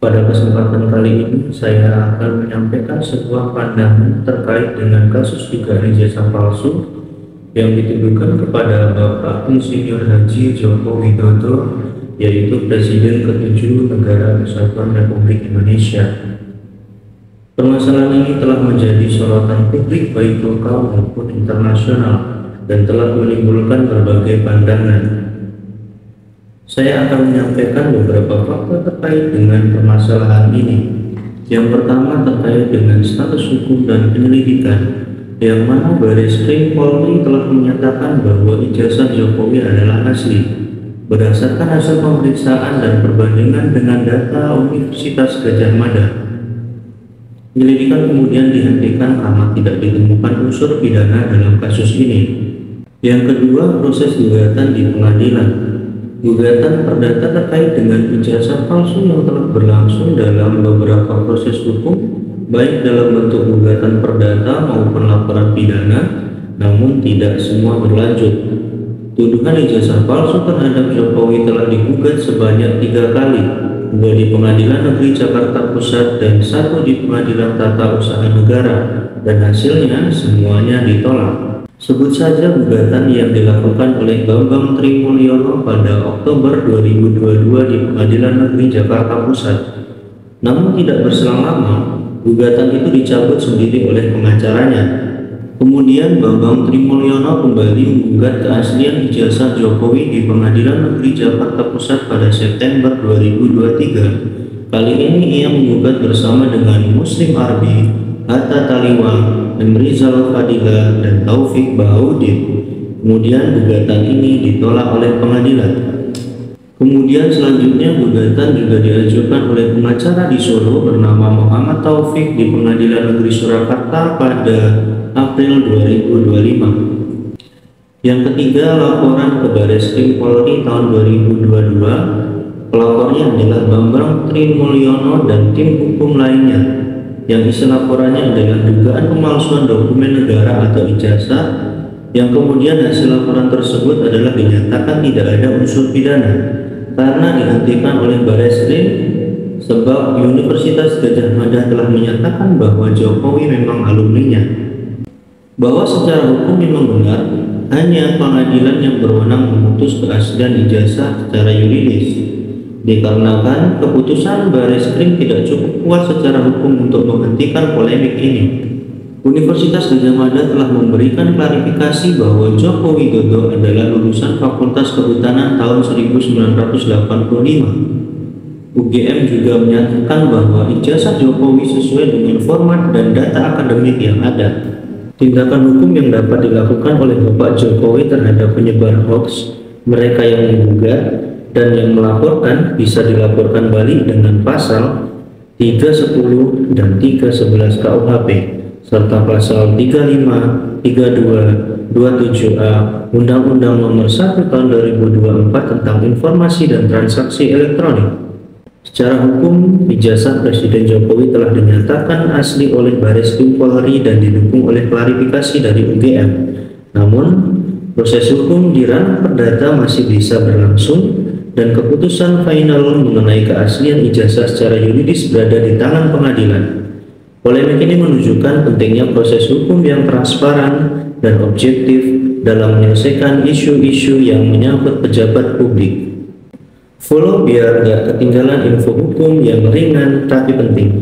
Pada kesempatan kali ini, saya akan menyampaikan sebuah pandangan terkait dengan kasus dugaan ijazah palsu yang dituduhkan kepada Bapak Insinyur Haji Joko Widodo, yaitu Presiden ke-7 Negara Kesatuan Republik Indonesia. Permasalahan ini telah menjadi sorotan publik baik lokal maupun internasional dan telah menimbulkan berbagai pandangan. Saya akan menyampaikan beberapa fakta terkait dengan permasalahan ini. Yang pertama terkait dengan status hukum dan penyelidikan, yang mana Bareskrim Polri telah menyatakan bahwa ijazah Jokowi adalah asli. Berdasarkan hasil pemeriksaan dan perbandingan dengan data Universitas Gadjah Mada, penyelidikan kemudian dihentikan karena tidak ditemukan unsur pidana dalam kasus ini. Yang kedua, proses gugatan di pengadilan. Gugatan perdata terkait dengan ijazah palsu yang telah berlangsung dalam beberapa proses hukum, baik dalam bentuk gugatan perdata maupun laporan pidana, namun tidak semua berlanjut. Tuduhan ijazah palsu terhadap Jokowi telah digugat sebanyak 3 kali, 2 di Pengadilan Negeri Jakarta Pusat dan 1 di Pengadilan Tata Usaha Negara, dan hasilnya semuanya ditolak. Sebut saja gugatan yang dilakukan oleh Bambang Trimulyono pada Oktober 2022 di Pengadilan Negeri Jakarta Pusat. Namun tidak berselang lama, gugatan itu dicabut sendiri oleh pengacaranya. Kemudian Bambang Trimulyono kembali menggugat keaslian ijazah Jokowi di Pengadilan Negeri Jakarta Pusat pada September 2023. Kali ini ia menggugat bersama dengan Muslim Arbi, Hatta Taliwang, Rizal Fadila, dan Taufik Bahaudin. Kemudian gugatan ini ditolak oleh pengadilan. Kemudian selanjutnya gugatan juga diajukan oleh pengacara di Solo bernama Muhammad Taufik di Pengadilan Negeri Surakarta pada April 2025. Yang ketiga, laporan ke Bareskrim Polri tahun 2022. Pelapornya adalah Bambang Trimulyono dan tim hukum lainnya. Yang isi laporannya adalah dugaan pemalsuan dokumen negara atau ijazah, yang kemudian hasil laporan tersebut adalah dinyatakan tidak ada unsur pidana karena dihentikan oleh Bareskrim, sebab Universitas Gadjah Mada telah menyatakan bahwa Jokowi memang alumninya. Bahwa secara hukum memang benar, hanya pengadilan yang berwenang memutus keaslian ijazah secara yuridis. Dikarenakan keputusan Bareskrim tidak cukup kuat secara hukum untuk menghentikan polemik ini, Universitas Gadjah Mada telah memberikan klarifikasi bahwa Joko Widodo adalah lulusan Fakultas Kehutanan tahun 1985. UGM juga menyatakan bahwa ijazah Jokowi sesuai dengan format dan data akademik yang ada. Tindakan hukum yang dapat dilakukan oleh Bapak Jokowi terhadap penyebar hoax, mereka yang menggugat, dan yang melaporkan bisa dilaporkan balik dengan pasal 310 dan 311 KUHP serta pasal 35, 32, 27A Undang-Undang Nomor 1 Tahun 2024 tentang Informasi dan Transaksi Elektronik. Secara hukum, ijazah Presiden Jokowi telah dinyatakan asli oleh Bareskrim Polri dan didukung oleh klarifikasi dari UGM. Namun, proses hukum di ranah perdata masih bisa berlangsung, dan keputusan final mengenai keaslian ijazah secara yuridis berada di tangan pengadilan. Polemik ini menunjukkan pentingnya proses hukum yang transparan dan objektif dalam menyelesaikan isu-isu yang menyangkut pejabat publik. Follow biar gak ketinggalan info hukum yang ringan tapi penting.